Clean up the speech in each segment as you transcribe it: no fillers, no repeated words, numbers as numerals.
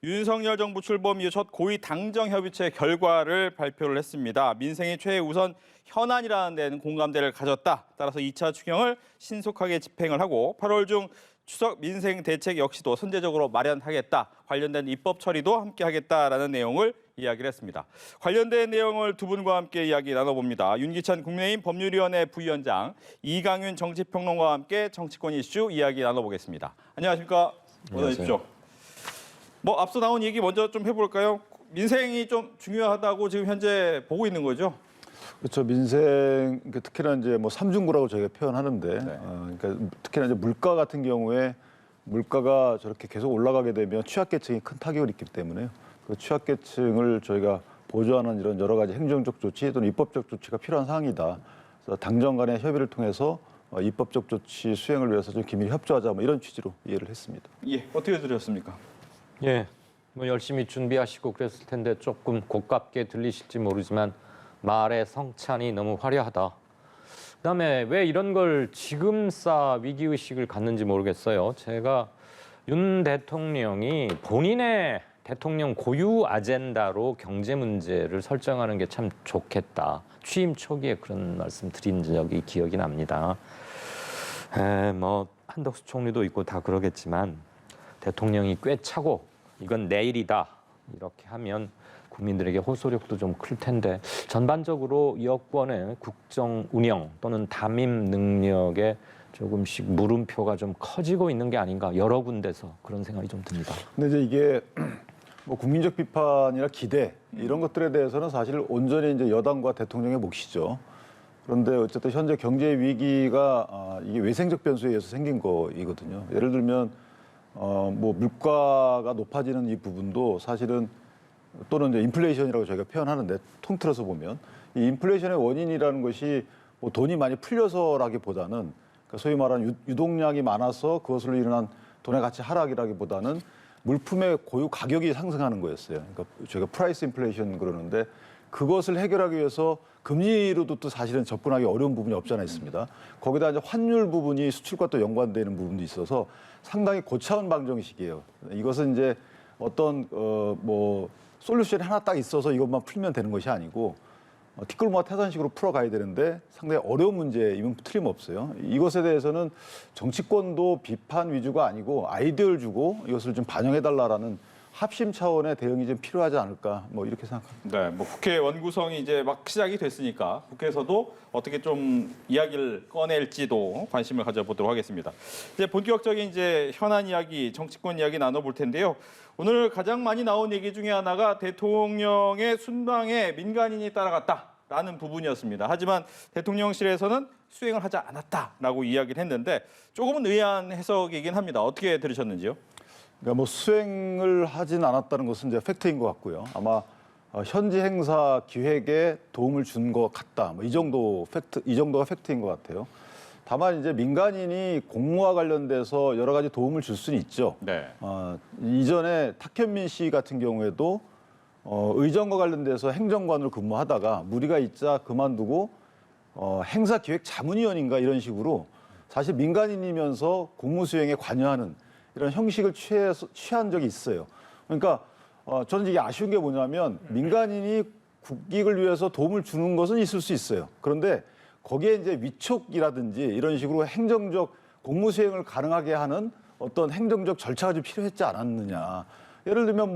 윤석열 정부 출범 이후 첫 고위 당정협의체 결과를 발표를 했습니다. 민생이 최우선 현안이라는 데는 공감대를 가졌다. 따라서 2차 추경을 신속하게 집행을 하고 8월 중 추석 민생 대책 역시도 선제적으로 마련하겠다. 관련된 입법 처리도 함께 하겠다라는 내용을 이야기를 했습니다. 관련된 내용을 두 분과 함께 이야기 나눠봅니다. 윤기찬 국민의힘 법률위원회 부위원장, 이강윤 정치평론가와 함께 정치권 이슈 이야기 나눠보겠습니다. 안녕하십니까? 어서 오십시오. 앞서 나온 얘기 먼저 좀 해볼까요? 민생이 좀 중요하다고 지금 현재 보고 있는 거죠? 그렇죠. 민생, 특히나 이제 삼중고라고 저희가 표현하는데, 네. 그러니까 특히나 이제 물가 같은 경우에 물가가 저렇게 계속 올라가게 되면 취약계층이 큰 타격을 입기 때문에요. 그 취약계층을 저희가 보조하는 이런 여러 가지 행정적 조치 또는 입법적 조치가 필요한 사항이다. 그래서 당정 간의 협의를 통해서 입법적 조치 수행을 위해서 좀 긴밀히 협조하자 이런 취지로 이해를 했습니다. 예, 어떻게 들으셨습니까? 예, 열심히 준비하시고 그랬을 텐데 조금 고깝게 들리실지 모르지만 말의 성찬이 너무 화려하다. 그다음에 왜 이런 걸 지금 위기의식을 갖는지 모르겠어요. 제가 윤 대통령이 본인의 대통령 고유 아젠다로 경제 문제를 설정하는 게 참 좋겠다. 취임 초기에 그런 말씀 드린 적이 기억이 납니다. 한덕수 총리도 있고 다 그러겠지만 대통령이 꿰차고 이건 내일이다 이렇게 하면 국민들에게 호소력도 좀 클 텐데 전반적으로 여권의 국정 운영 또는 담임 능력에 조금씩 물음표가 좀 커지고 있는 게 아닌가 여러 군데서 그런 생각이 좀 듭니다. 근데 이제 이게 국민적 비판이나 기대 이런 것들에 대해서는 사실 온전히 이제 여당과 대통령의 몫이죠. 그런데 어쨌든 현재 경제 위기가 이게 외생적 변수에 의해서 생긴 거이거든요. 예를 들면 물가가 높아지는 이 부분도 사실은 또는 이제 인플레이션이라고 저희가 표현하는데 통틀어서 보면 이 인플레이션의 원인이라는 것이 돈이 많이 풀려서라기보다는 그러니까 소위 말하는 유동량이 많아서 그것으로 일어난 돈의 가치 하락이라기보다는 물품의 고유 가격이 상승하는 거였어요. 그러니까 저희가 프라이스 인플레이션 그러는데 그것을 해결하기 위해서 금리로도 또 사실은 접근하기 어려운 부분이 없지 않아 있습니다. 거기다 이제 환율 부분이 수출과 또 연관되는 부분도 있어서 상당히 고차원 방정식이에요. 이것은 이제 어떤 솔루션이 하나 딱 있어서 이것만 풀면 되는 것이 아니고 티끌모아 태산식으로 풀어가야 되는데 상당히 어려운 문제이면 틀림없어요. 이것에 대해서는 정치권도 비판 위주가 아니고 아이디어를 주고 이것을 좀 반영해달라라는 합심 차원의 대응이 좀 필요하지 않을까 이렇게 생각합니다. 네, 국회 원구성이 이제 막 시작이 됐으니까 국회에서도 어떻게 좀 이야기를 꺼낼지도 관심을 가져보도록 하겠습니다. 이제 본격적인 이제 현안 이야기, 정치권 이야기 나눠볼 텐데요. 오늘 가장 많이 나온 얘기 중에 하나가 대통령의 순방에 민간인이 따라갔다라는 부분이었습니다. 하지만 대통령실에서는 수행을 하지 않았다라고 이야기를 했는데 조금은 의아한 해석이긴 합니다. 어떻게 들으셨는지요? 그러니까 수행을 하진 않았다는 것은 이제 팩트인 것 같고요. 아마 현지 행사 기획에 도움을 준 것 같다. 이 정도가 팩트인 것 같아요. 다만 이제 민간인이 공무와 관련돼서 여러 가지 도움을 줄 수는 있죠. 네. 이전에 탁현민 씨 같은 경우에도 의정과 관련돼서 행정관으로 근무하다가 무리가 있자 그만두고 행사 기획 자문위원인가 이런 식으로 사실 민간인이면서 공무 수행에 관여하는 이런 형식을 취한 적이 있어요. 그러니까 저는 이게 아쉬운 게 뭐냐면 민간인이 국익을 위해서 도움을 주는 것은 있을 수 있어요. 그런데 거기에 이제 위촉이라든지 이런 식으로 행정적 공무 수행을 가능하게 하는 어떤 행정적 절차가 좀 필요했지 않았느냐. 예를 들면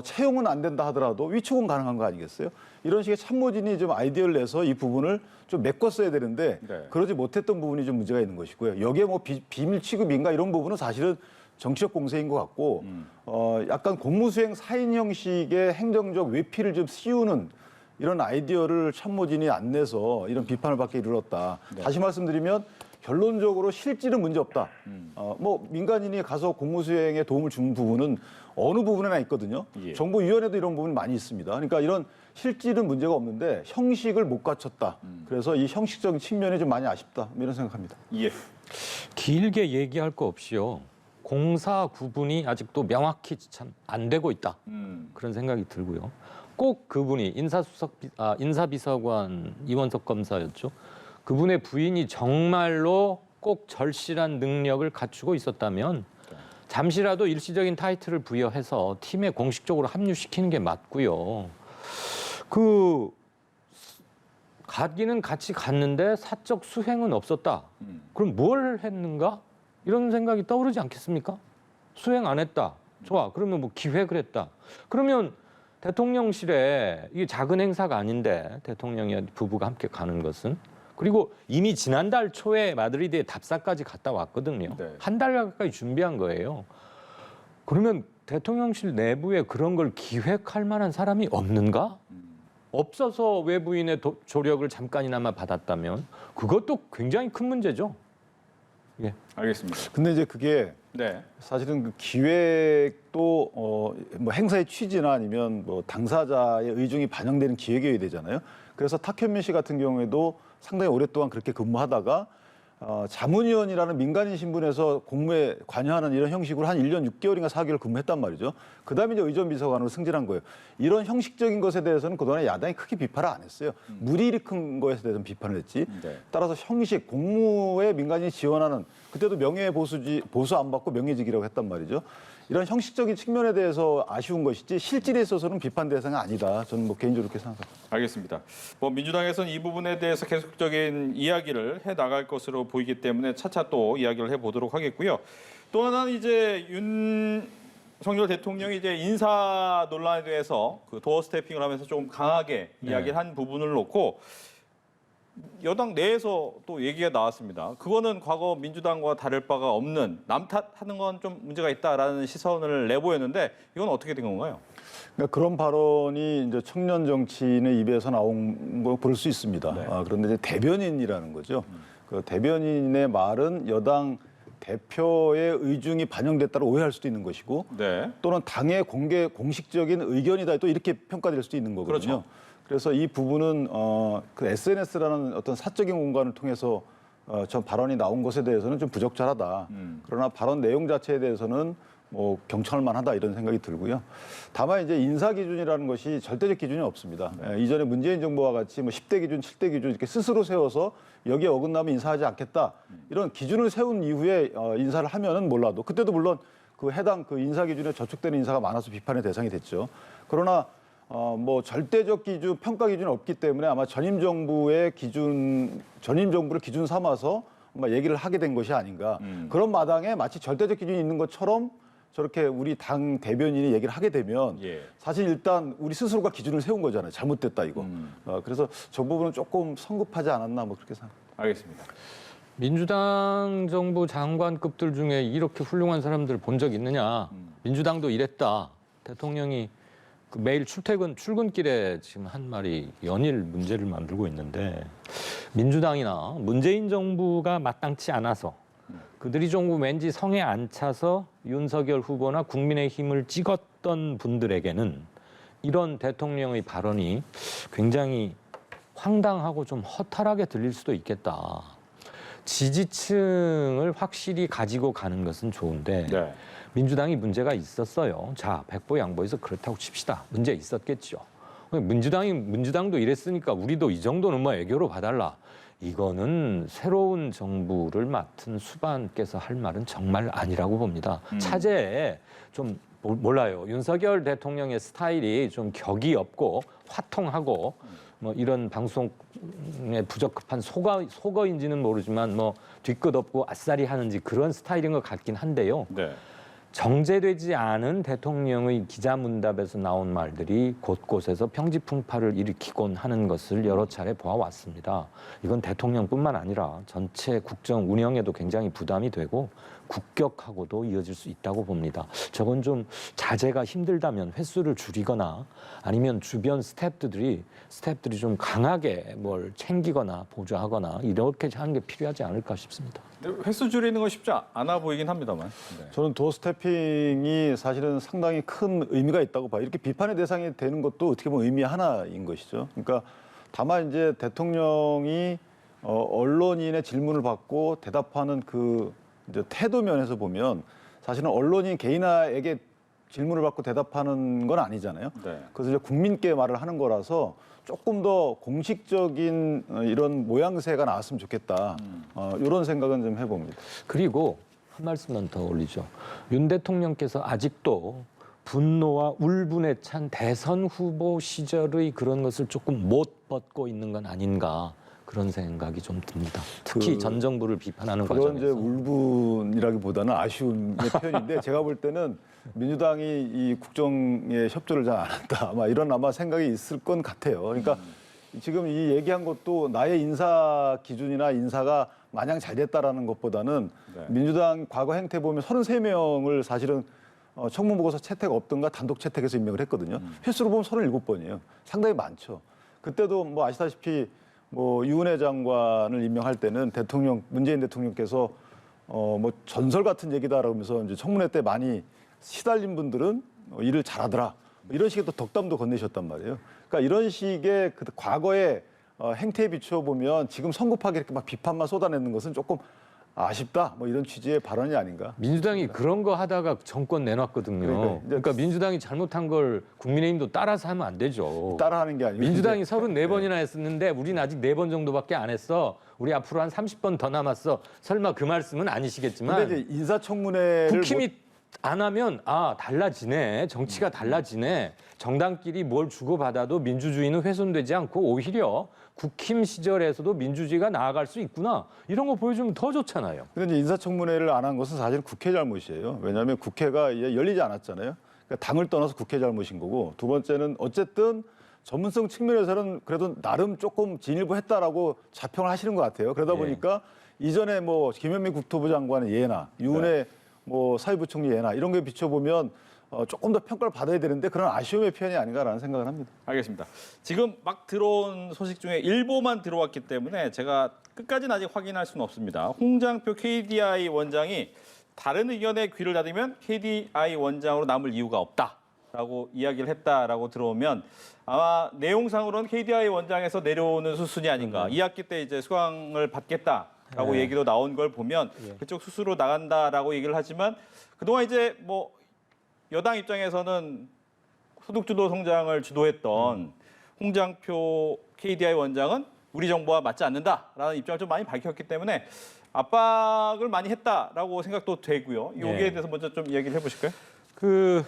채용은 안 된다 하더라도 위촉은 가능한 거 아니겠어요? 이런 식의 참모진이 좀 아이디어를 내서 이 부분을 좀 메꿨어야 되는데 네. 그러지 못했던 부분이 좀 문제가 있는 것이고요. 여기에 비밀 취급인가 이런 부분은 사실은 정치적 공세인 것 같고 약간 공무수행 사인 형식의 행정적 외피를 좀 씌우는 이런 아이디어를 참모진이 안 내서 이런 비판을 받게 이르렀다. 네. 다시 말씀드리면 결론적으로 실질은 문제 없다. 민간인이 가서 공무수행에 도움을 준 부분은 어느 부분에나 있거든요. 예. 정보위원회도 이런 부분이 많이 있습니다. 그러니까 이런 실질은 문제가 없는데 형식을 못 갖췄다. 그래서 이 형식적인 측면이 좀 많이 아쉽다. 이런 생각합니다. 예. 길게 얘기할 거 없이요. 공사 구분이 아직도 명확히 참 안 되고 있다. 그런 생각이 들고요. 꼭 그분이 인사비서관 이원석 검사였죠. 그분의 부인이 정말로 꼭 절실한 능력을 갖추고 있었다면 잠시라도 일시적인 타이틀을 부여해서 팀에 공식적으로 합류시키는 게 맞고요. 가기는 같이 갔는데 사적 수행은 없었다. 그럼 뭘 했는가? 이런 생각이 떠오르지 않겠습니까? 수행 안 했다. 좋아. 그러면 뭐 기획을 했다. 그러면 대통령실에 이게 작은 행사가 아닌데 대통령이 부부가 함께 가는 것은 그리고 이미 지난달 초에 마드리드에 답사까지 갔다 왔거든요. 네. 한 달 가까이 준비한 거예요. 그러면 대통령실 내부에 그런 걸 기획할 만한 사람이 없는가? 없어서 외부인의 조력을 잠깐이나마 받았다면 그것도 굉장히 큰 문제죠. 예. 알겠습니다. 근데 이제 그게 네. 사실은 그 기획도 뭐 행사의 취지나 아니면 뭐 당사자의 의중이 반영되는 기획이어야 되잖아요. 그래서 탁현민 씨 같은 경우에도 상당히 오랫동안 그렇게 근무하다가 자문위원이라는 민간인 신분에서 공무에 관여하는 이런 형식으로 한 1년 6개월인가 4개월 근무했단 말이죠. 그다음에 이제 의전비서관으로 승진한 거예요. 이런 형식적인 것에 대해서는 그동안에 야당이 크게 비판을 안 했어요. 무리 일으킨 것에 대해서는 비판을 했지. 네. 따라서 형식, 공무에 민간인이 지원하는 그때도 보수 안 받고 명예직이라고 했단 말이죠. 이런 형식적인 측면에 대해서 아쉬운 것이지 실질에 있어서는 비판 대상이 아니다. 저는 뭐 개인적으로 그렇게 생각합니다. 알겠습니다. 뭐 민주당에서는 이 부분에 대해서 계속적인 이야기를 해 나갈 것으로 보이기 때문에 차차 또 이야기를 해 보도록 하겠고요. 또 하나는 이제 윤석열 대통령이 이제 인사 논란에 대해서 그 도어 스태핑을 하면서 조금 강하게 이야기를 한 부분을 놓고 여당 내에서 또 얘기가 나왔습니다. 그거는 과거 민주당과 다를 바가 없는 남 탓하는 건 좀 문제가 있다라는 시선을 내보였는데 이건 어떻게 된 건가요? 그러니까 그런 발언이 이제 청년 정치인의 입에서 나온 거 볼 수 있습니다. 네. 그런데 이제 대변인이라는 거죠. 그 대변인의 말은 여당 대표의 의중이 반영됐다고 오해할 수도 있는 것이고 네. 또는 당의 공식적인 의견이다 또 이렇게 평가될 수도 있는 거거든요. 그렇죠. 그래서 이 부분은 그 SNS라는 어떤 사적인 공간을 통해서 전 발언이 나온 것에 대해서는 좀 부적절하다. 그러나 발언 내용 자체에 대해서는 뭐 경청할 만하다 이런 생각이 들고요. 다만 이제 인사 기준이라는 것이 절대적 기준이 없습니다. 이전에 문재인 정부와 같이 뭐 10대 기준, 7대 기준 이렇게 스스로 세워서 여기에 어긋나면 인사하지 않겠다. 이런 기준을 세운 이후에 인사를 하면은 몰라도 그때도 물론 그 해당 그 인사 기준에 저촉되는 인사가 많아서 비판의 대상이 됐죠. 그러나 뭐 절대적 기준, 평가 기준이 없기 때문에 아마 전임 정부를 기준 삼아서 아마 얘기를 하게 된 것이 아닌가. 그런 마당에 마치 절대적 기준이 있는 것처럼 저렇게 우리 당 대변인이 얘기를 하게 되면 예. 사실 일단 우리 스스로가 기준을 세운 거잖아요. 잘못됐다 이거. 그래서 저 부분은 조금 성급하지 않았나 뭐 그렇게 생각합니다. 알겠습니다. 민주당 정부 장관급들 중에 이렇게 훌륭한 사람들 본 적 있느냐? 민주당도 이랬다. 대통령이 그 매일 출근길에 지금 한 말이 연일 문제를 만들고 있는데 민주당이나 문재인 정부가 마땅치 않아서 그들이 좀 왠지 성에 안 차서 윤석열 후보나 국민의힘을 찍었던 분들에게는 이런 대통령의 발언이 굉장히 황당하고 좀 허탈하게 들릴 수도 있겠다. 지지층을 확실히 가지고 가는 것은 좋은데 네. 민주당이 문제가 있었어요. 자, 백보양보해서 그렇다고 칩시다. 문제 있었겠죠. 민주당도 이랬으니까 우리도 이 정도는 뭐 애교로 봐달라. 이거는 새로운 정부를 맡은 수반께서 할 말은 정말 아니라고 봅니다. 차제에 좀 몰라요. 윤석열 대통령의 스타일이 좀 격이 없고 화통하고 뭐 이런 방송에 부적합한 속어인지는 모르지만 뭐 뒤끝 없고 아싸리 하는지 그런 스타일인 것 같긴 한데요. 네. 정제되지 않은 대통령의 기자문답에서 나온 말들이 곳곳에서 평지풍파를 일으키곤 하는 것을 여러 차례 보아왔습니다. 이건 대통령뿐만 아니라 전체 국정 운영에도 굉장히 부담이 되고 국격하고도 이어질 수 있다고 봅니다. 저건 좀 자제가 힘들다면 횟수를 줄이거나 아니면 주변 스태프들이 좀 강하게 뭘 챙기거나 보조하거나 이렇게 하는 게 필요하지 않을까 싶습니다. 횟수 줄이는 건 쉽지 않아 보이긴 합니다만. 네. 저는 도어 스태핑이 사실은 상당히 큰 의미가 있다고 봐요. 이렇게 비판의 대상이 되는 것도 어떻게 보면 의미 하나인 것이죠. 그러니까 다만 이제 대통령이 언론인의 질문을 받고 대답하는 그 이제 태도 면에서 보면 사실은 언론인 개인에게 질문을 받고 대답하는 건 아니잖아요. 네. 그래서 이제 국민께 말을 하는 거라서 조금 더 공식적인 이런 모양새가 나왔으면 좋겠다. 이런 생각은 좀 해봅니다. 그리고 한 말씀만 더 올리죠. 윤 대통령께서 아직도 분노와 울분에 찬 대선 후보 시절의 그런 것을 조금 못 벗고 있는 건 아닌가 그런 생각이 좀 듭니다. 특히 전 정부를 비판하는 그런 이제 과정에서. 울분이라기보다는 아쉬움의 표현인데 제가 볼 때는 민주당이 이 국정에 협조를 잘 안 한다. 아마 이런 생각이 있을 건 같아요. 그러니까 지금 이 얘기한 것도 나의 인사 기준이나 인사가 마냥 잘 됐다라는 것보다는 네. 민주당 과거 행태 보면 33명을 사실은 청문 보고서 채택 없던가 단독 채택해서 임명을 했거든요. 횟수로 보면 37번이에요. 상당히 많죠. 그때도 뭐 아시다시피 뭐 유은혜 장관을 임명할 때는 문재인 대통령께서 뭐 전설 같은 얘기다라고 하면서 이제 청문회 때 많이 시달린 분들은 일을 잘하더라. 이런 식의 또 덕담도 건네셨단 말이에요. 그러니까 이런 식의 그 과거의 행태에 비추어 보면 지금 성급하게 이렇게 막 비판만 쏟아내는 것은 조금 아쉽다. 뭐 이런 취지의 발언이 아닌가. 민주당이 그런 거 하다가 정권 내놨거든요. 그러니까 민주당이 잘못한 걸 국민의힘도 따라서 하면 안 되죠. 따라하는 게 아니고 민주당이 34번이나 했었는데 우리는 아직 4번 정도밖에 안 했어. 우리 앞으로 한 30번 더 남았어. 설마 그 말씀은 아니시겠지만 근데 이제 인사청문회를 국힘이 안 하면 달라지네. 정치가 달라지네. 정당끼리 뭘 주고받아도 민주주의는 훼손되지 않고 오히려 국힘 시절에서도 민주주의가 나아갈 수 있구나. 이런 거 보여주면 더 좋잖아요. 근데 이제 인사청문회를 안 한 것은 사실 국회 잘못이에요. 왜냐하면 국회가 열리지 않았잖아요. 그러니까 당을 떠나서 국회 잘못인 거고 두 번째는 어쨌든 전문성 측면에서는 그래도 나름 조금 진일보했다라고 자평을 하시는 것 같아요. 그러다 보니까 이전에 뭐 김현미 국토부 장관의 예나 유은혜 뭐 사회부총리 예나 이런 거에 비춰보면 조금 더 평가를 받아야 되는데 그런 아쉬움의 표현이 아닌가라는 생각을 합니다. 알겠습니다. 지금 막 들어온 소식 중에 일부만 들어왔기 때문에 제가 끝까지는 아직 확인할 수는 없습니다. 홍장표 KDI 원장이 다른 의견에 귀를 닫으면 KDI 원장으로 남을 이유가 없다라고 이야기를 했다라고 들어오면 아마 내용상으로는 KDI 원장에서 내려오는 수순이 아닌가. 2학기 때 이제 수강을 받겠다라고 얘기도 나온 걸 보면 그쪽 수순으로 나간다라고 얘기를 하지만 그동안 이제 뭐 여당 입장에서는 소득주도 성장을 주도했던 홍장표 KDI 원장은 우리 정부와 맞지 않는다라는 입장을 좀 많이 밝혔기 때문에 압박을 많이 했다라고 생각도 되고요. 여기에 대해서 먼저 좀 이야기를 해보실까요? 그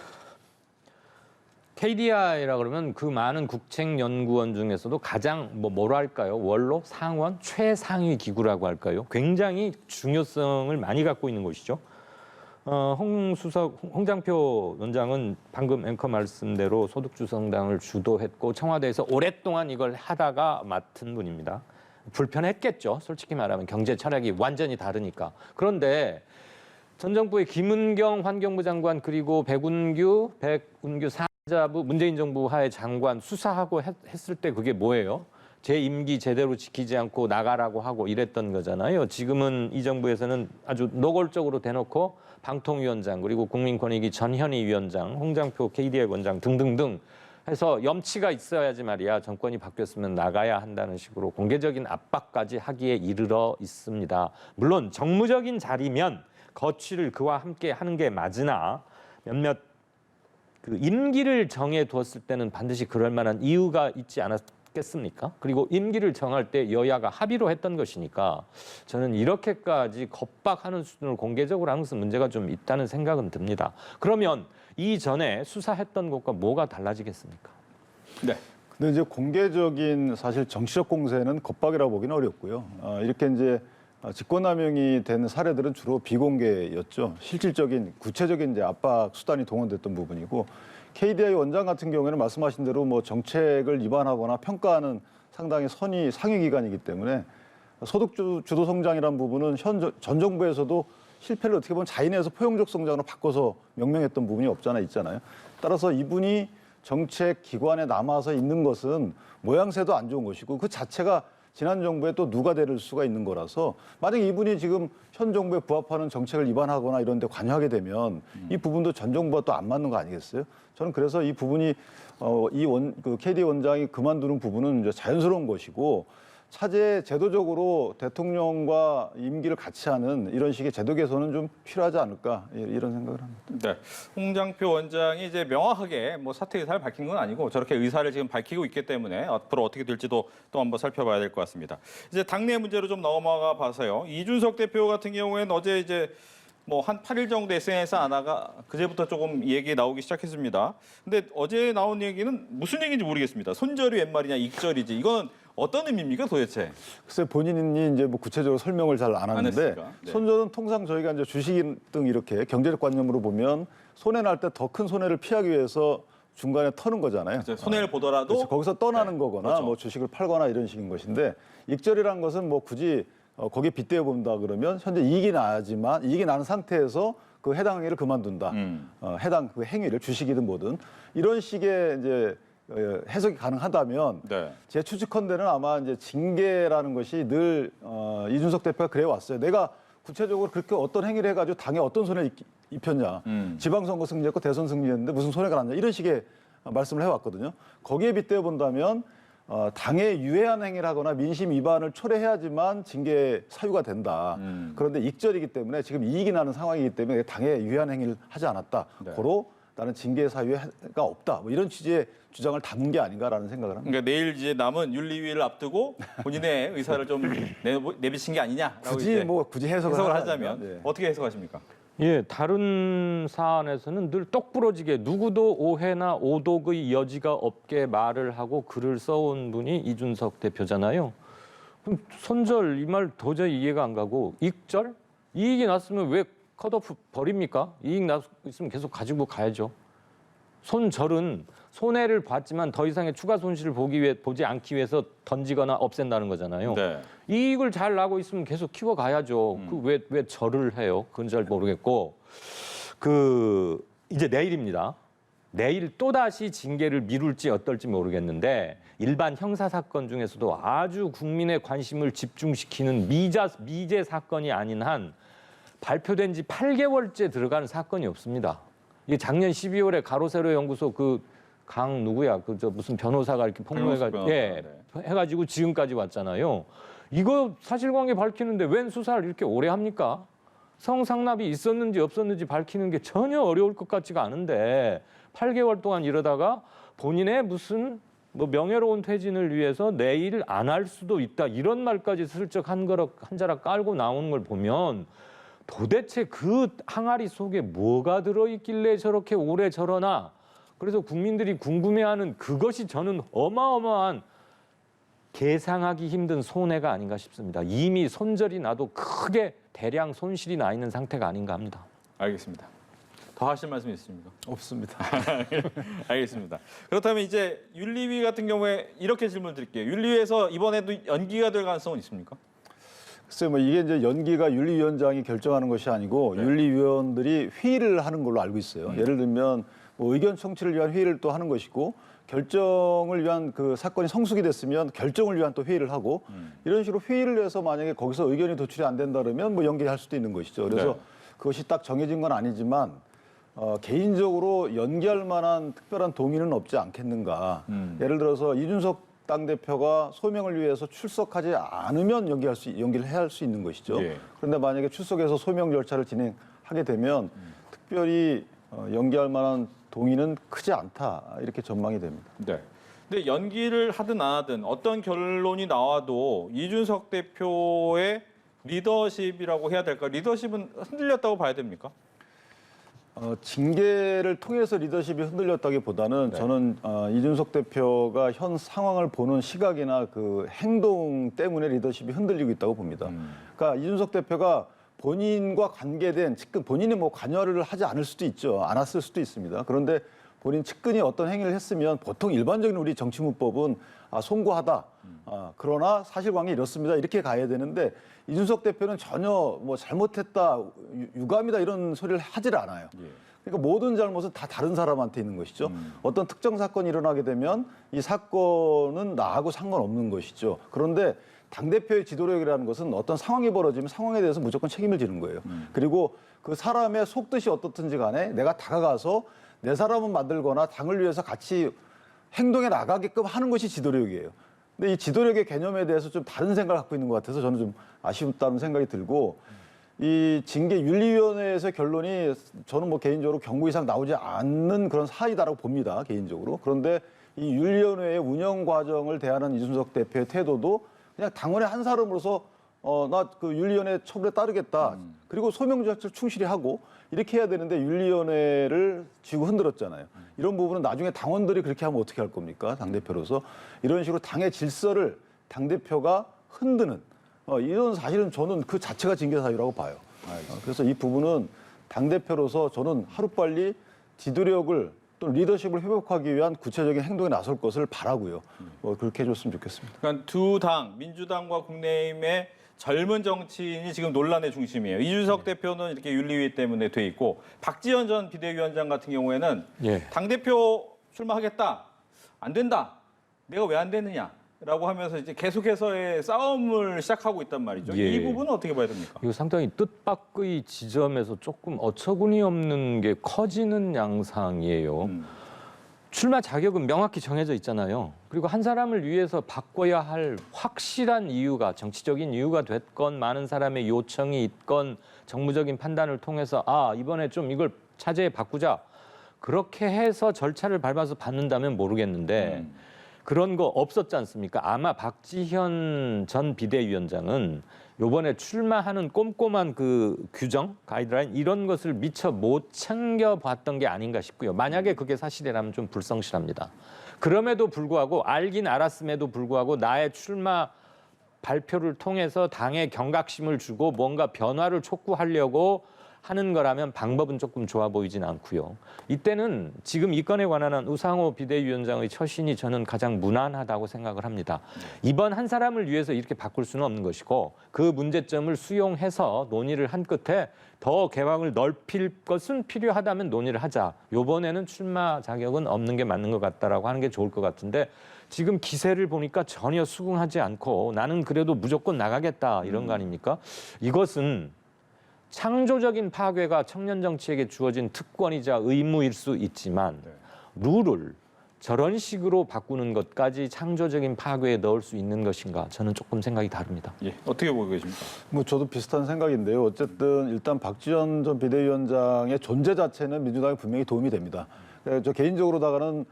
KDI라 그러면 그 많은 국책연구원 중에서도 가장 뭐랄까요? 원로, 상원, 최상위 기구라고 할까요? 굉장히 중요성을 많이 갖고 있는 곳이죠. 홍장표 원장은 방금 앵커 말씀대로 소득주성당을 주도했고 청와대에서 오랫동안 이걸 하다가 맡은 분입니다. 불편했겠죠. 솔직히 말하면 경제 철학이 완전히 다르니까. 그런데 전 정부의 김은경 환경부 장관 그리고 백운규 사자부 문재인 정부 하에 장관 수사하고 했을 때 그게 뭐예요? 제 임기 제대로 지키지 않고 나가라고 하고 이랬던 거잖아요. 지금은 이 정부에서는 아주 노골적으로 대놓고 방통위원장 그리고 국민권익위 전현희 위원장, 홍장표 KDI 원장 등등등 해서 염치가 있어야지 말이야 정권이 바뀌었으면 나가야 한다는 식으로 공개적인 압박까지 하기에 이르러 있습니다. 물론 정무적인 자리면 거취를 그와 함께 하는 게 맞으나 몇몇 그 임기를 정해 두었을 때는 반드시 그럴 만한 이유가 있지 않았겠습니까? 그리고 임기를 정할 때 여야가 합의로 했던 것이니까 저는 이렇게까지 겁박하는 수준으로 공개적으로 하는 것은 문제가 좀 있다는 생각은 듭니다. 그러면 이전에 수사했던 것과 뭐가 달라지겠습니까? 네. 근데 이제 공개적인 사실 정치적 공세는 겁박이라고 보기는 어렵고요. 이렇게 이제 직권남용이 된 사례들은 주로 비공개였죠. 실질적인 구체적인 이제 압박 수단이 동원됐던 부분이고 KDI 원장 같은 경우에는 말씀하신 대로 뭐 정책을 위반하거나 평가하는 상당히 상위 기관이기 때문에 소득주도 성장이라는 부분은 전 정부에서도 실패를 어떻게 보면 자인해서 포용적 성장으로 바꿔서 명명했던 부분이 없잖아 있잖아요. 따라서 이분이 정책 기관에 남아서 있는 것은 모양새도 안 좋은 것이고 그 자체가 지난 정부에 또 누가 될 수가 있는 거라서 만약에 이분이 지금 현 정부에 부합하는 정책을 위반하거나 이런 데 관여하게 되면 이 부분도 전 정부와 또 안 맞는 거 아니겠어요? 저는 그래서 이 부분이 그 KD 원장이 그만두는 부분은 이제 자연스러운 것이고 차제 제도적으로 대통령과 임기를 같이 하는 이런 식의 제도 개선은 좀 필요하지 않을까 이런 생각을 합니다. 네, 홍장표 원장이 이제 명확하게 뭐 사퇴 의사를 밝힌 건 아니고 저렇게 의사를 지금 밝히고 있기 때문에 앞으로 어떻게 될지도 또 한번 살펴봐야 될 것 같습니다. 이제 당내 문제로 좀 넘어가 봐서요. 이준석 대표 같은 경우에는 어제 이제 뭐 한 8일 정도 SNS 하다가 그제부터 조금 얘기 나오기 시작했습니다. 근데 어제 나온 얘기는 무슨 얘기인지 모르겠습니다. 손절이 웬 말이냐, 익절이지. 이건 어떤 의미입니까 도대체? 글쎄 본인이 이제 뭐 구체적으로 설명을 잘 안 하는데 했으니까. 네. 손절은 통상 저희가 이제 주식 등 이렇게 경제적 관념으로 보면 손해 날 때 더 큰 손해를 피하기 위해서 중간에 터는 거잖아요. 손해를 보더라도 그렇죠. 거기서 떠나는 네, 거거나 그렇죠. 뭐 주식을 팔거나 이런 식인 것인데 익절이라는 것은 뭐 굳이 거기에 빗대어 본다 그러면 현재 이익이 나지만 이익이 나는 상태에서 그 해당 행위를 그만둔다. 해당 그 행위를 주식이든 뭐든 이런 식의 이제 해석이 가능하다면 네. 제 추측컨대는 아마 이제 징계라는 것이 늘 이준석 대표가 그래 왔어요. 내가 구체적으로 그렇게 어떤 행위를 해가지고 당에 어떤 손해를 입혔냐. 지방선거 승리했고 대선 승리했는데 무슨 손해가 났냐. 이런 식의 말씀을 해왔거든요. 거기에 빗대어 본다면 당에 유해한 행위를 하거나 민심 위반을 초래해야지만 징계 사유가 된다. 그런데 익절이기 때문에 지금 이익이 나는 상황이기 때문에 당에 유해한 행위를 하지 않았다. 네. 고로 나는 징계 사유가 없다. 뭐 이런 취지의 주장을 담은 게 아닌가라는 생각을 합니다. 그러니까 내일 이제 남은 윤리위를 앞두고 본인의 의사를 좀 내비친 게 아니냐라고 굳이 해석을 하자면 네. 어떻게 해석하십니까? 예, 다른 사안에서는 늘 똑부러지게 누구도 오해나 오독의 여지가 없게 말을 하고 글을 써온 분이 이준석 대표잖아요. 그럼 손절 이 말 도저히 이해가 안 가고 익절? 이익이 났으면 왜 컷오프 버립니까? 이익 났으면 계속 가지고 가야죠. 손절은 손해를 봤지만 더 이상의 추가 손실을 보지 않기 위해서 던지거나 없앤다는 거잖아요. 네. 이익을 잘 나고 있으면 계속 키워가야죠. 왜 절을 해요? 그건 잘 모르겠고. 이제 내일입니다. 내일 또다시 징계를 미룰지 어떨지 모르겠는데 일반 형사 사건 중에서도 아주 국민의 관심을 집중시키는 미제 사건이 아닌 한 발표된 지 8개월째 들어가는 사건이 없습니다. 이게 작년 12월에 가로세로 연구소 무슨 변호사가 이렇게 폭로해가지고 해가지고 지금까지 왔잖아요. 이거 사실관계 밝히는데 웬 수사를 이렇게 오래 합니까? 성상납이 있었는지 없었는지 밝히는 게 전혀 어려울 것 같지가 않은데 8개월 동안 이러다가 본인의 무슨 명예로운 퇴진을 위해서 내일 안 할 수도 있다 이런 말까지 슬쩍 한 자락 깔고 나오는 걸 보면 도대체 그 항아리 속에 뭐가 들어있길래 저렇게 오래 저러나. 그래서 국민들이 궁금해하는 그것이 저는 어마어마한 계상하기 힘든 손해가 아닌가 싶습니다. 이미 손절이 나도 크게 대량 손실이 나 있는 상태가 아닌가 합니다. 알겠습니다. 더 하실 말씀 있으십니까? 없습니다. 알겠습니다. 그렇다면 이제 윤리위 같은 경우에 이렇게 질문 드릴게요. 윤리위에서 이번에도 연기가 될 가능성은 있습니까? 글쎄요, 뭐 이게 이제 연기가 윤리위원장이 결정하는 것이 아니고 윤리위원들이 회의를 하는 걸로 알고 있어요. 예를 들면 뭐 의견 청취를 위한 회의를 또 하는 것이고 결정을 위한 그 사건이 성숙이 됐으면 결정을 위한 또 회의를 하고 이런 식으로 회의를 해서 만약에 거기서 의견이 도출이 안 된다 그러면 뭐 연기할 수도 있는 것이죠. 그래서 그것이 딱 정해진 건 아니지만 개인적으로 연기할 만한 특별한 동의는 없지 않겠는가. 예를 들어서 이준석 당대표가 소명을 위해서 출석하지 않으면 연기를 해야 할 수 있는 것이죠. 그런데 만약에 출석해서 소명 절차를 진행하게 되면 특별히 연기할 만한 동의는 크지 않다 이렇게 전망이 됩니다. 네. 근데 연기를 하든 안 하든 어떤 결론이 나와도 이준석 대표의 리더십이라고 해야 될까? 리더십은 흔들렸다고 봐야 됩니까? 징계를 통해서 리더십이 흔들렸다기보다는 저는 이준석 대표가 현 상황을 보는 시각이나 그 행동 때문에 리더십이 흔들리고 있다고 봅니다. 그러니까 이준석 대표가 본인과 관계된 측근, 본인이 뭐 관여를 하지 않을 수도 있죠. 않았을 수도 있습니다. 그런데 본인 측근이 어떤 행위를 했으면 보통 일반적인 우리 정치문법은 송구하다. 그러나 사실관계 이렇습니다. 이렇게 가야 되는데 이준석 대표는 전혀 뭐 잘못했다, 유감이다 이런 소리를 하질 않아요. 그러니까 모든 잘못은 다 다른 사람한테 있는 것이죠. 어떤 특정 사건이 일어나게 되면 이 사건은 나하고 상관없는 것이죠. 그런데 당대표의 지도력이라는 것은 어떤 상황이 벌어지면 상황에 대해서 무조건 책임을 지는 거예요. 그리고 그 사람의 속뜻이 어떻든지 간에 내가 다가가서 내 사람은 만들거나 당을 위해서 같이 행동에 나가게끔 하는 것이 지도력이에요. 근데 이 지도력의 개념에 대해서 좀 다른 생각을 갖고 있는 것 같아서 저는 좀 아쉽다는 생각이 들고 이 징계 윤리위원회에서의 결론이 저는 뭐 개인적으로 경고 이상 나오지 않는 그런 사이다라고 봅니다. 개인적으로. 그런데 이 윤리위원회의 운영 과정을 대하는 이준석 대표의 태도도 그냥 당원의 한 사람으로서 나 그 윤리위원회 처분에 따르겠다. 그리고 소명 자체를 충실히 하고 이렇게 해야 되는데 윤리위원회를 쥐고 흔들었잖아요. 이런 부분은 나중에 당원들이 그렇게 하면 어떻게 할 겁니까? 당대표로서. 이런 식으로 당의 질서를 당대표가 흔드는 이런 사실은 저는 그 자체가 징계 사유라고 봐요. 그래서 이 부분은 당대표로서 저는 하루빨리 지도력을 또 리더십을 회복하기 위한 구체적인 행동에 나설 것을 바라고요. 그렇게 해줬으면 좋겠습니다. 그러니까 두 당, 민주당과 국민의힘의 젊은 정치인이 지금 논란의 중심이에요. 이준석 대표는 이렇게 윤리위 때문에 돼 있고 박지원 전 비대위원장 같은 경우에는 당대표 출마하겠다. 안 된다. 내가 왜 안 되느냐라고 하면서 이제 계속해서의 싸움을 시작하고 있단 말이죠. 예. 이 부분은 어떻게 봐야 됩니까? 이거 상당히 뜻밖의 지점에서 조금 어처구니 없는 게 커지는 양상이에요. 출마 자격은 명확히 정해져 있잖아요. 그리고 한 사람을 위해서 바꿔야 할 확실한 이유가 정치적인 이유가 됐건 많은 사람의 요청이 있건 정무적인 판단을 통해서 이번에 좀 이걸 차제에 바꾸자. 그렇게 해서 절차를 밟아서 받는다면 모르겠는데 그런 거 없었지 않습니까? 아마 박지현 전 비대위원장은 요번에 출마하는 꼼꼼한 그 규정, 가이드라인 이런 것을 미처 못 챙겨봤던 게 아닌가 싶고요. 만약에 그게 사실이라면 좀 불성실합니다. 그럼에도 불구하고 알긴 알았음에도 불구하고 나의 출마 발표를 통해서 당의 경각심을 주고 뭔가 변화를 촉구하려고 하는 거라면 방법은 조금 좋아 보이진 않고요. 이때는 지금 이 건에 관한 우상호 비대위원장의 처신이 저는 가장 무난하다고 생각을 합니다. 이번 한 사람을 위해서 이렇게 바꿀 수는 없는 것이고 그 문제점을 수용해서 논의를 한 끝에 더 개방을 넓힐 것은 필요하다면 논의를 하자. 이번에는 출마 자격은 없는 게 맞는 것 같다라고 하는 게 좋을 것 같은데 지금 기세를 보니까 전혀 수긍하지 않고 나는 그래도 무조건 나가겠다 이런 거 아닙니까? 이것은 창조적인 파괴가 청년 정치에게 주어진 특권이자 의무일 수 있지만 룰을 저런 식으로 바꾸는 것까지 창조적인 파괴에 넣을 수 있는 것인가 저는 조금 생각이 다릅니다. 예, 어떻게 보고 계십니까? 저도 비슷한 생각인데요. 어쨌든 일단 박지원 전 비대위원장의 존재 자체는 민주당에 분명히 도움이 됩니다. 저 개인적으로다가는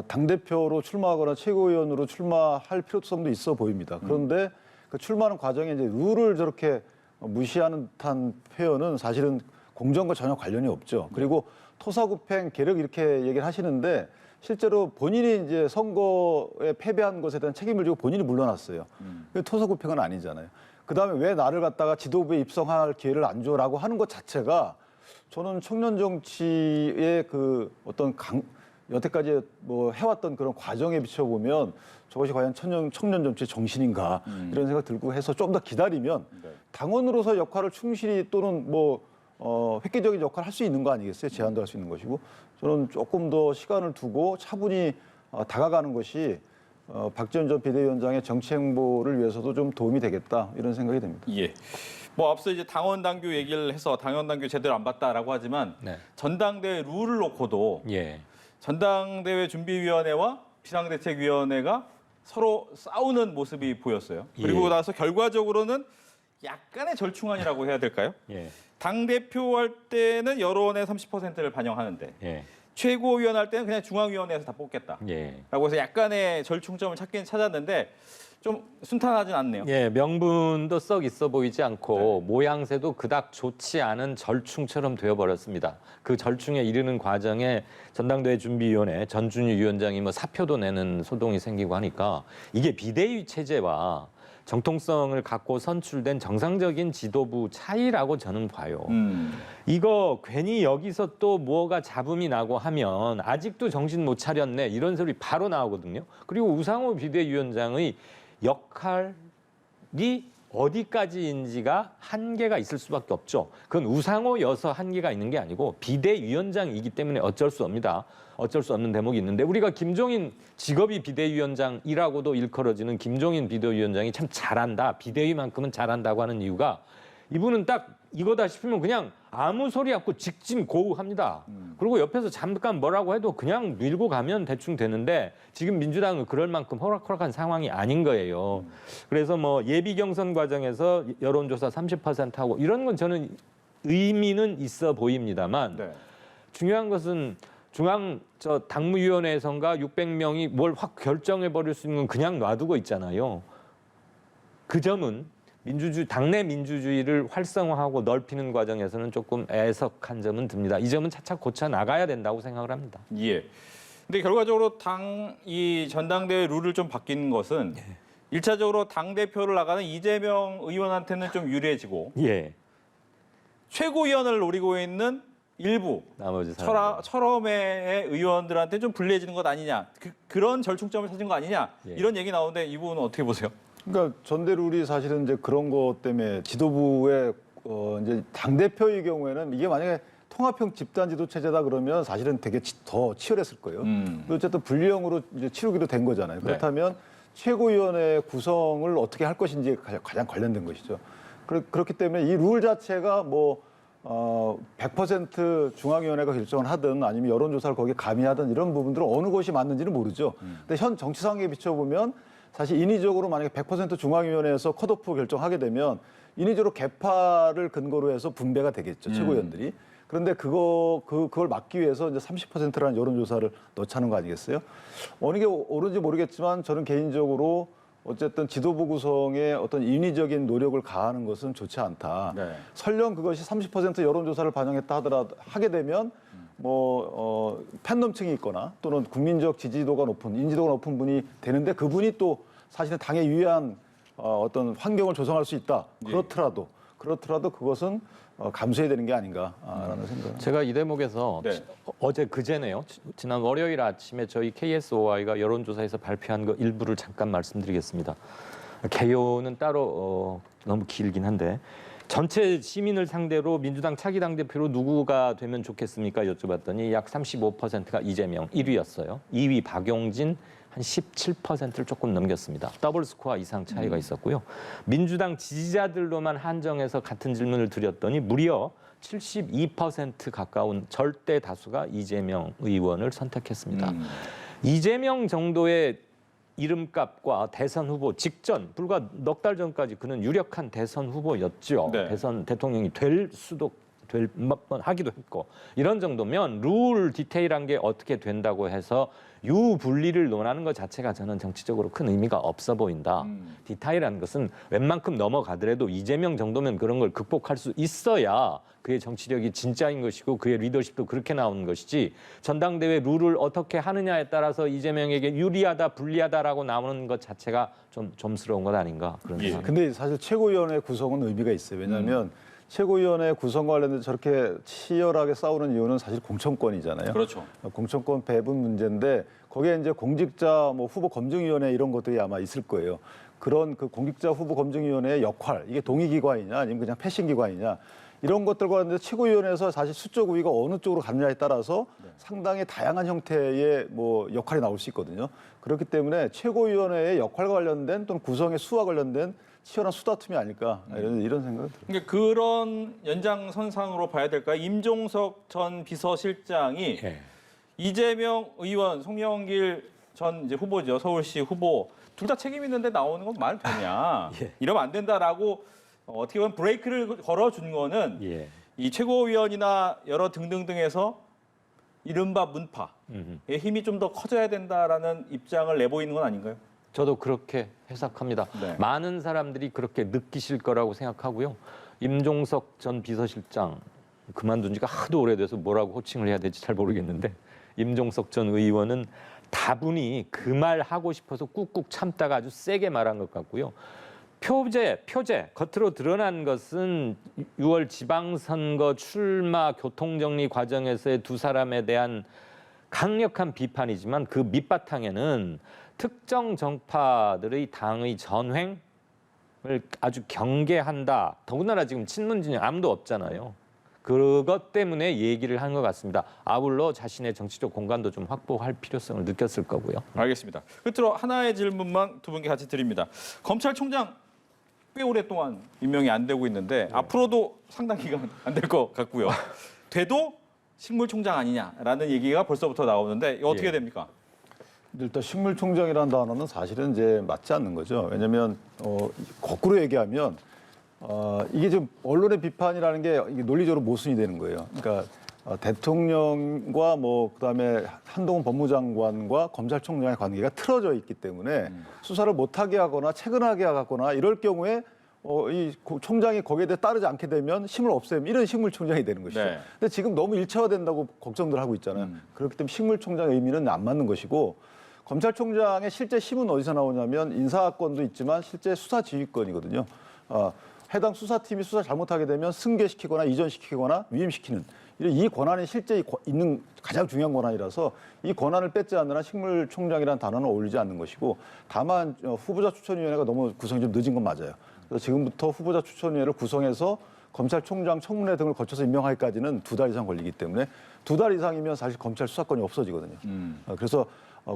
당대표로 출마하거나 최고위원으로 출마할 필요성도 있어 보입니다. 그런데 그 출마하는 과정에 이제 룰을 저렇게 무시하는 듯한 표현은 사실은 공정과 전혀 관련이 없죠. 그리고 토사구팽, 계력 이렇게 얘기를 하시는데 실제로 본인이 이제 선거에 패배한 것에 대한 책임을 지고 본인이 물러났어요. 토사구팽은 아니잖아요. 그다음에 왜 나를 갖다가 지도부에 입성할 기회를 안 줘라고 하는 것 자체가 저는 청년 정치의 그 어떤 여태까지 뭐 해왔던 그런 과정에 비춰보면 저것이 과연 청년 정치의 정신인가 이런 생각 들고 해서 좀 더 기다리면 당원으로서 역할을 충실히 또는 획기적인 역할을 할 수 있는 거 아니겠어요? 제안도 할 수 있는 것이고 저는 조금 더 시간을 두고 차분히 다가가는 것이 박지원 전 비대위원장의 정치 행보를 위해서도 좀 도움이 되겠다 이런 생각이 듭니다. 예. 뭐 앞서 이제 당원 당규 얘기를 해서 당원 당규 제대로 안 봤다라고 하지만 전당대회 룰을 놓고도 전당대회 준비위원회와 비상대책위원회가 서로 싸우는 모습이 보였어요. 그리고 나서 결과적으로는 약간의 절충안이라고 해야 될까요? 당대표 할 때는 여론의 30%를 반영하는데 최고위원 할 때는 그냥 중앙위원회에서 다 뽑겠다라고 해서 약간의 절충점을 찾긴 찾았는데 좀 순탄하진 않네요. 명분도 썩 있어 보이지 않고 모양새도 그닥 좋지 않은 절충처럼 되어버렸습니다. 그 절충에 이르는 과정에 전당대회 준비위원회 전준희 위원장이 뭐 사표도 내는 소동이 생기고 하니까 이게 비대위 체제와 정통성을 갖고 선출된 정상적인 지도부 차이라고 저는 봐요. 이거 괜히 여기서 또 뭐가 잡음이 나고 하면 아직도 정신 못 차렸네 이런 소리 바로 나오거든요. 그리고 우상호 비대위원장의 역할이 어디까지인지가 한계가 있을 수밖에 없죠. 그건 우상호여서 한계가 있는 게 아니고 비대위원장이기 때문에 어쩔 수 없습니다. 어쩔 수 없는 대목이 있는데 우리가 김종인 직업이 비대위원장이라고도 일컬어지는 김종인 비대위원장이 참 잘한다. 비대위만큼은 잘한다고 하는 이유가 이분은 딱 이거다 싶으면 그냥 아무 소리 없고 직진고우합니다. 그리고 옆에서 잠깐 뭐라고 해도 그냥 밀고 가면 대충 되는데 지금 민주당은 그럴 만큼 호락호락한 상황이 아닌 거예요. 그래서 뭐 예비 경선 과정에서 여론조사 30%하고 이런 건 저는 의미는 있어 보입니다만 중요한 것은 당무위원회에선가 600명이 뭘 확 결정해 버릴 수 있는 건 그냥 놔두고 있잖아요. 그 점은 당내 민주주의를 활성화하고 넓히는 과정에서는 조금 애석한 점은 듭니다. 이 점은 차차 고쳐 나가야 된다고 생각을 합니다. 예. 근데 결과적으로 이 전당대회 룰을 좀 바뀌는 것은 일차적으로 당 대표를 나가는 이재명 의원한테는 좀 유리해지고 예. 최고위원을 노리고 있는 일부 나머지 사람. 철험의 의원들한테 좀 불리해지는 것 아니냐, 그런 절충점을 찾은 거 아니냐, 예. 이런 얘기 나오는데 이 부분은 어떻게 보세요? 그러니까 전대룰이 사실은 이제 그런 것 때문에 지도부의 이제 당 대표의 경우에는 이게 만약에 통합형 집단 지도 체제다 그러면 사실은 되게 더 치열했을 거예요. 근데 어쨌든 분리형으로 이제 치르기로 된 거잖아요. 그렇다면 최고위원회 구성을 어떻게 할 것인지 가장 관련된 것이죠. 그렇기 때문에 이 룰 자체가 100% 중앙위원회가 결정을 하든 아니면 여론조사를 거기에 가미하든 이런 부분들은 어느 것이 맞는지는 모르죠. 근데 현 정치 상황에 비춰보면 사실 인위적으로 만약에 100% 중앙위원회에서 컷오프 결정하게 되면 인위적으로 개파를 근거로 해서 분배가 되겠죠, 최고위원들이. 그런데 그걸 막기 위해서 이제 30%라는 여론조사를 넣자는 거 아니겠어요? 어느 게 옳은지 모르겠지만 저는 개인적으로 어쨌든 지도부 구성에 어떤 인위적인 노력을 가하는 것은 좋지 않다. 네. 설령 그것이 30% 여론조사를 반영했다 하더라도 하게 되면 팬덤층이 있거나 또는 국민적 지지도가 높은 인지도가 높은 분이 되는데 그분이 또 사실은 당에 유리한 어떤 환경을 조성할 수 있다. 그렇더라도 그것은 감수해야 되는 게 아닌가라는 생각. 제가 이 대목에서 네. 어제 그제네요. 지난 월요일 아침에 저희 KSOI가 여론조사에서 발표한 거 일부를 잠깐 말씀드리겠습니다. 개요는 따로 너무 길긴 한데 전체 시민을 상대로 민주당 차기 당대표로 누구가 되면 좋겠습니까? 여쭤봤더니 약 35%가 이재명 1위였어요. 2위 박용진 한 17%를 조금 넘겼습니다. 더블 스코어 이상 차이가 있었고요. 민주당 지지자들로만 한정해서 같은 질문을 드렸더니 무려 72% 가까운 절대 다수가 이재명 의원을 선택했습니다. 이재명 정도의 이름값과 대선 후보 직전, 불과 넉 달 전까지 그는 유력한 대선 후보였죠. 네. 대선 대통령이 될 수도 될 몇 번 하기도 했고 이런 정도면 룰 디테일한 게 어떻게 된다고 해서 유분리를 논하는 것 자체가 저는 정치적으로 큰 의미가 없어 보인다. 디테일한 것은 웬만큼 넘어가더라도 이재명 정도면 그런 걸 극복할 수 있어야 그의 정치력이 진짜인 것이고 그의 리더십도 그렇게 나오는 것이지 전당대회 룰을 어떻게 하느냐에 따라서 이재명에게 유리하다 불리하다라고 나오는 것 자체가 좀 점스러운 것 아닌가 그런 생각. 근데 사실 최고위원회 구성은 의미가 있어요. 왜냐하면 최고위원회 구성과 관련해서 저렇게 치열하게 싸우는 이유는 사실 공천권이잖아요. 그렇죠. 공천권 배분 문제인데 거기에 이제 공직자 후보 검증위원회 이런 것들이 아마 있을 거예요. 그런 그 공직자 후보 검증위원회의 역할, 이게 동의기관이냐 아니면 그냥 패싱기관이냐 이런 것들과 관련해서 최고위원회에서 사실 수적 우위가 어느 쪽으로 갔느냐에 따라서 상당히 다양한 형태의 역할이 나올 수 있거든요. 그렇기 때문에 최고위원회의 역할과 관련된 또는 구성의 수와 관련된 치열한 수다툼이 아닐까 이런 생각이 들어요. 그러니까 그런 연장선상으로 봐야 될까요? 임종석 전 비서실장이 이재명 의원, 송영길 전 이제 후보죠, 서울시 후보 둘 다 책임 있는데 나오는 건 말 되냐? 이러면 안 된다라고 어떻게 보면 브레이크를 걸어준 거는 이 최고위원이나 여러 등등등에서 이른바 문파의 힘이 좀 더 커져야 된다라는 입장을 내보이는 건 아닌가요? 저도 그렇게 해석합니다. 네. 많은 사람들이 그렇게 느끼실 거라고 생각하고요. 임종석 전 비서실장 그만둔 지가 하도 오래돼서 뭐라고 호칭을 해야 될지 잘 모르겠는데 임종석 전 의원은 다분히 그 말 하고 싶어서 꾹꾹 참다가 아주 세게 말한 것 같고요. 표제 겉으로 드러난 것은 6월 지방선거 출마 교통정리 과정에서의 두 사람에 대한 강력한 비판이지만 그 밑바탕에는 특정 정파들의 당의 전횡을 아주 경계한다. 더군다나 지금 친문 진영 아무도 없잖아요. 그것 때문에 얘기를 한 것 같습니다. 아울러 자신의 정치적 공간도 좀 확보할 필요성을 느꼈을 거고요. 알겠습니다. 끝으로 하나의 질문만 두 분께 같이 드립니다. 검찰총장 꽤 오랫동안 임명이 안 되고 있는데 앞으로도 상당 기간 안 될 것 같고요. 돼도 식물총장 아니냐라는 얘기가 벌써부터 나오는데 이거 어떻게 됩니까? 일단 식물총장이라는 단어는 사실은 이제 맞지 않는 거죠. 왜냐하면 거꾸로 얘기하면 이게 지금 언론의 비판이라는 게 이게 논리적으로 모순이 되는 거예요. 그러니까 대통령과 그다음에 한동훈 법무장관과 검찰총장의 관계가 틀어져 있기 때문에 수사를 못하게 하거나 체근하게 하거나 이럴 경우에 총장이 거기에 대해 따르지 않게 되면 힘을 없애면 이런 식물총장이 되는 것이죠. 네. 근데 지금 너무 일체화된다고 걱정들 하고 있잖아요. 그렇기 때문에 식물총장의 의미는 안 맞는 것이고 검찰총장의 실제 힘은 어디서 나오냐면 인사권도 있지만 실제 수사지휘권이거든요. 해당 수사팀이 수사 잘못하게 되면 승계시키거나 이전시키거나 위임시키는 이 권한이 실제 있는 가장 중요한 권한이라서 이 권한을 뺏지 않는 한 식물총장이라는 단어는 어울리지 않는 것이고 다만 후보자 추천위원회가 너무 구성이 좀 늦은 건 맞아요. 그래서 지금부터 후보자 추천위원회를 구성해서 검찰총장 청문회 등을 거쳐서 임명하기까지는 2달 이상 걸리기 때문에 2달 이상이면 사실 검찰 수사권이 없어지거든요. 그래서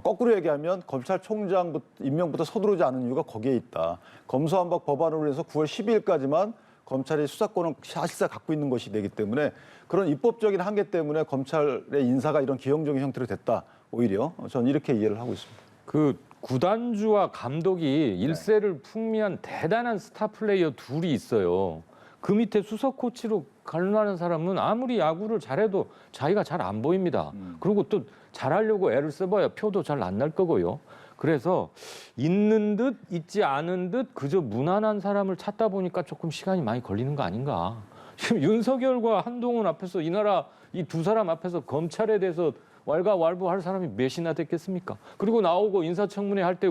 거꾸로 얘기하면 검찰총장 임명부터 서두르지 않은 이유가 거기에 있다. 검수완박 법안으로 해서 9월 12일까지만 검찰이 수사권을 사실상 갖고 있는 것이 되기 때문에 그런 입법적인 한계 때문에 검찰의 인사가 이런 기형적인 형태로 됐다. 오히려 저는 이렇게 이해를 하고 있습니다. 그 구단주와 감독이 일세를 풍미한 대단한 스타 플레이어 둘이 있어요. 그 밑에 수석 코치로 관련하는 사람은 아무리 야구를 잘해도 자기가 잘 안 보입니다. 그리고 또 잘하려고 애를 써봐야 표도 잘 안 날 거고요. 그래서 있는 듯 있지 않은 듯 그저 무난한 사람을 찾다 보니까 조금 시간이 많이 걸리는 거 아닌가. 지금 윤석열과 한동훈 앞에서 이 나라 이 두 사람 앞에서 검찰에 대해서 왈가왈부할 사람이 몇이나 됐겠습니까? 그리고 나오고 인사청문회 할 때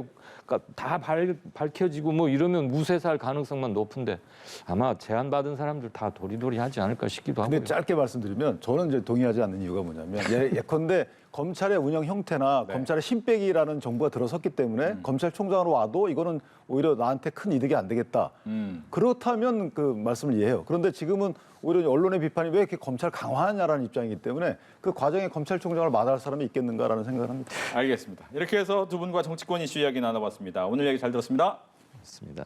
다 밝혀지고 뭐 이러면 무쇠살 가능성만 높은데 아마 제안받은 사람들 다 도리도리하지 않을까 싶기도 하고요. 근데 짧게 말씀드리면 저는 이제 동의하지 않는 이유가 뭐냐면 예컨대 검찰의 운영 형태나 검찰의 신백이라는 정부가 들어섰기 때문에 검찰총장으로 와도 이거는 오히려 나한테 큰 이득이 안 되겠다. 그렇다면 그 말씀을 이해해요. 그런데 지금은 오히려 언론의 비판이 왜 이렇게 검찰 강화하냐라는 입장이기 때문에 그 과정에 검찰총장을 마다할 사람이 있겠는가라는 생각을 합니다. 알겠습니다. 이렇게 해서 두 분과 정치권 이슈 이야기 나눠봤습니다. 오늘 얘기 잘 들었습니다. 맞습니다.